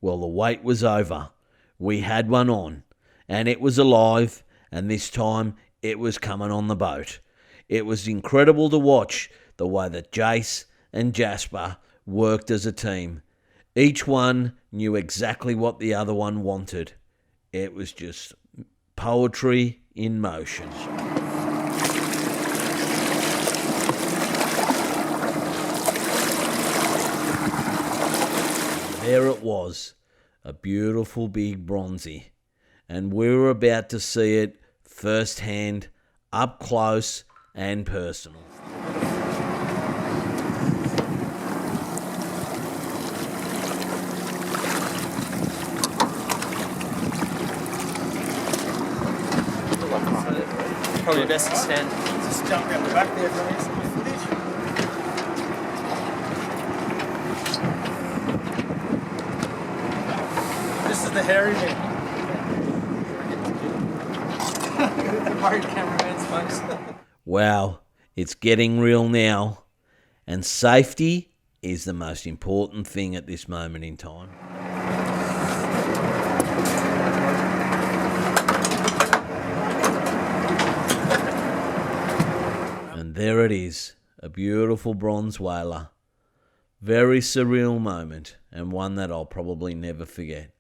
Well, the wait was over. We had one on, and it was alive, and this time it was coming on the boat. It was incredible to watch the way that Jace and Jasper worked as a team. Each one knew exactly what the other one wanted. It was just poetry in motion. There it was, a beautiful big bronzy, and we were about to see it firsthand, up close and personal. Probably best to stand. Just jump around the back there for me, some footage. This is the hairy bit. The worried cameraman's face. Wow, it's getting real now, and safety is the most important thing at this moment in time. And there it is, a beautiful bronze whaler. Very surreal moment, and one that I'll probably never forget.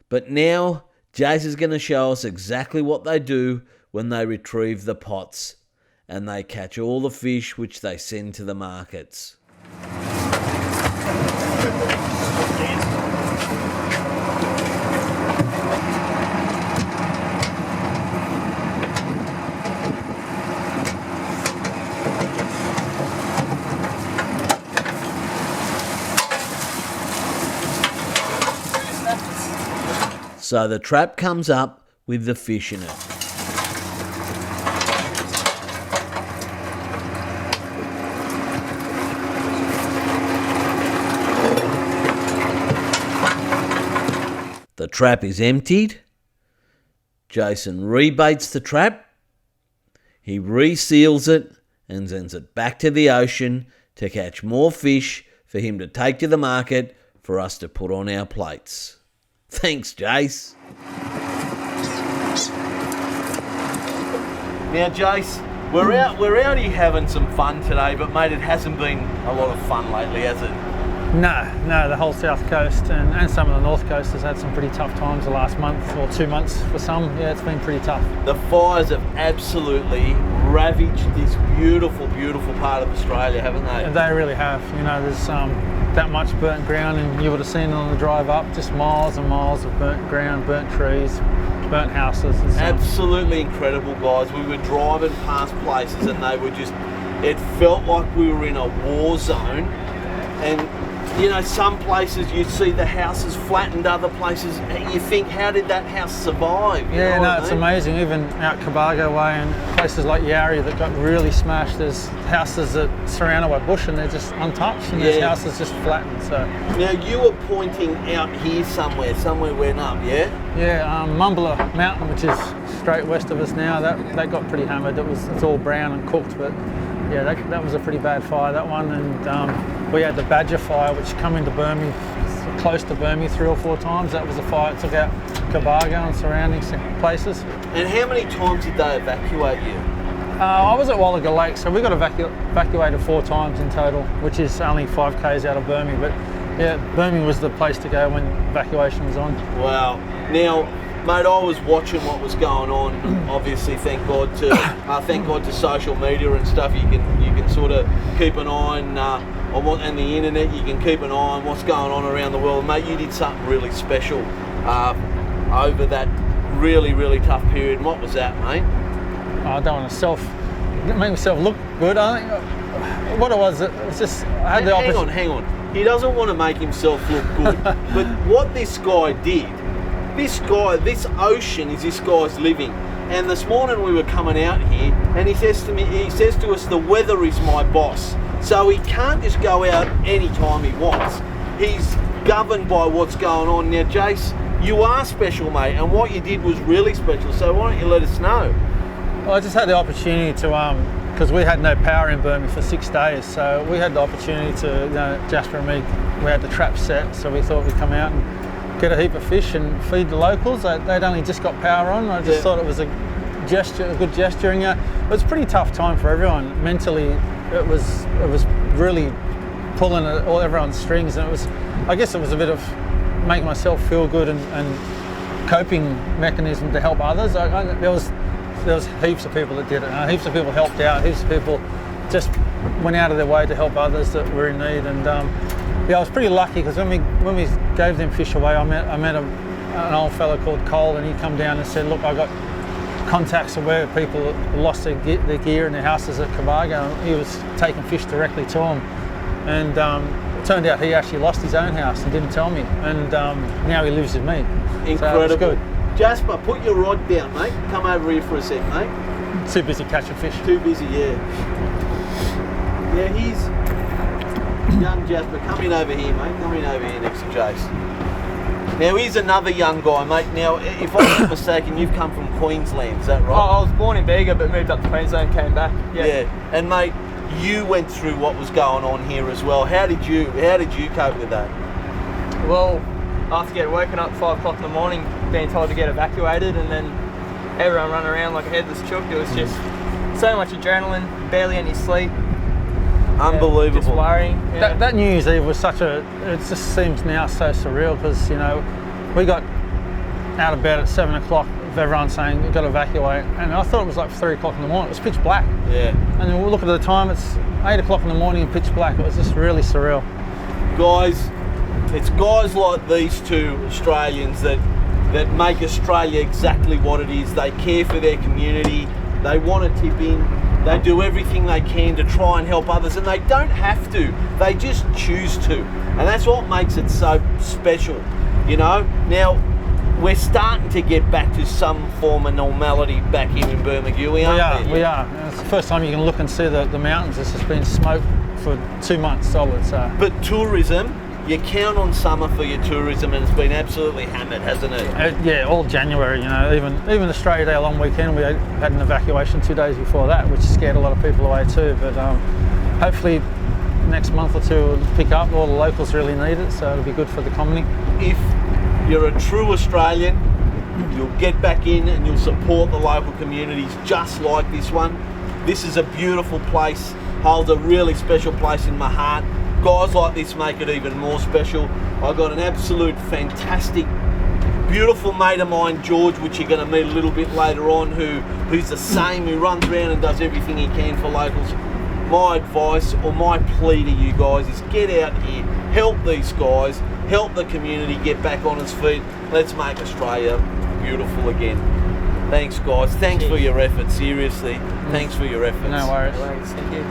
But now, Jace is going to show us exactly what they do when they retrieve the pots, and they catch all the fish which they send to the markets. So the trap comes up with the fish in it. The trap is emptied. Jason rebaits the trap. He reseals it and sends it back to the ocean to catch more fish for him to take to the market for us to put on our plates. Thanks, Jace. Now, Jace, we're out here having some fun today, but mate, it hasn't been a lot of fun lately, has it? No, the whole south coast and some of the north coast has had some pretty tough times the last month or 2 months for some. Yeah, it's been pretty tough. The fires have absolutely ravaged this beautiful, beautiful part of Australia, haven't they? And they really have. You know, there's that much burnt ground, and you would have seen it on the drive up, just miles and miles of burnt ground, burnt trees, burnt houses. And absolutely incredible, guys. We were driving past places and they were just, it felt like we were in a war zone. And you know, some places you see the houses flattened, other places you think, how did that house survive? Yeah, no, it's amazing. Even out Cobargo Way and places like Yarrie that got really smashed, there's houses that are surrounded by bush and they're just untouched, and there's houses just flattened. So now you were pointing out here somewhere went up, yeah? Yeah, Mumbler Mountain, which is straight west of us now, that got pretty hammered. It's all brown and cooked, but yeah, that was a pretty bad fire, that one. And we had the Badger fire, which come into Burmie, close to Burmie 3 or 4 times. That was a fire that took out Cobargo and surrounding places. And how many times did they evacuate you? I was at Wallaga Lake, so we got evacuated 4 times in total, which is only 5 k's out of Burmie. But yeah, Burmie was the place to go when evacuation was on. Wow. Now, mate, I was watching what was going on. Obviously, thank God to social media and stuff. You can sort of keep an eye on what, and the internet. You can keep an eye on what's going on around the world. Mate, you did something really special over that really, really tough period. And what was that, mate? I don't want to make myself look good. I think what it was just I had the opportunity. Hang on. He doesn't want to make himself look good, but what this guy did. This ocean is this guy's living. And this morning we were coming out here and he says to us, the weather is my boss. So he can't just go out any time he wants. He's governed by what's going on. Now, Jace, you are special, mate, and what you did was really special. So why don't you let us know? Well, I just had the opportunity to because we had no power in Burma for 6 days, so we had the opportunity to, Jasper and me, we had the trap set, so we thought we'd come out and get a heap of fish and feed the locals. They'd only just got power on. I just thought it was a good gesture, and it was a pretty tough time for everyone. Mentally, it was really pulling at everyone's strings, and I guess it was a bit of making myself feel good and coping mechanism to help others. There was heaps of people that did it. Heaps of people helped out. Heaps of people just went out of their way to help others that were in need. And I was pretty lucky because when we gave them fish away, I met an old fellow called Cole, and he come down and said, "Look, I got contacts of where people lost their gear in their houses at Cavago." He was taking fish directly to them, and it turned out he actually lost his own house and didn't tell me. And now he lives with me. Incredible. So it was good. Jasper, put your rod down, mate. Come over here for a sec, mate. Too busy catching fish. Too busy, yeah. Yeah, he's young Jasper. Come in over here, mate. Come in over here next to Jace. Now, here's another young guy, mate. Now, if I'm not mistaken, you've come from Queensland, is that right? I was born in Bega but moved up to Queensland, came back. Yeah. And, mate, you went through what was going on here as well. How did you cope with that? Well, after getting woken up at 5 o'clock in the morning, being told to get evacuated, and then everyone running around like a headless chook, it was just so much adrenaline, barely any sleep. Unbelievable. Just worrying. Yeah. That New Year's Eve was it just seems now so surreal, because, we got out of bed at 7 o'clock with everyone saying you've got to evacuate, and I thought it was like 3 o'clock in the morning. It was pitch black. Yeah. And then we look at the time, it's 8 o'clock in the morning and pitch black. It was just really surreal. Guys, it's guys like these two Australians that make Australia exactly what it is. They care for their community. They want to tip in. They do everything they can to try and help others, and they don't have to. They just choose to. And that's what makes it so special, Now, we're starting to get back to some form of normality back here in Bermagui, aren't we? We are. It's the first time you can look and see the mountains. It's just been smoked for 2 months solid. So. But tourism, you count on summer for your tourism, and it's been absolutely hammered, hasn't it? All January, even Australia Day long weekend, we had an evacuation 2 days before that, which scared a lot of people away too. But hopefully next month or two will pick up. All the locals really need it, so it'll be good for the economy. If you're a true Australian, you'll get back in and you'll support the local communities just like this one. This is a beautiful place, holds a really special place in my heart. Guys like this make it even more special. I've got an absolute fantastic, beautiful mate of mine, George, which you're going to meet a little bit later on, who's the same, who runs around and does everything he can for locals. My advice or my plea to you guys is get out here, help these guys, help the community get back on its feet. Let's make Australia beautiful again. Thanks, guys. Thanks for your effort, seriously. Thanks for your efforts. No worries. Thank you.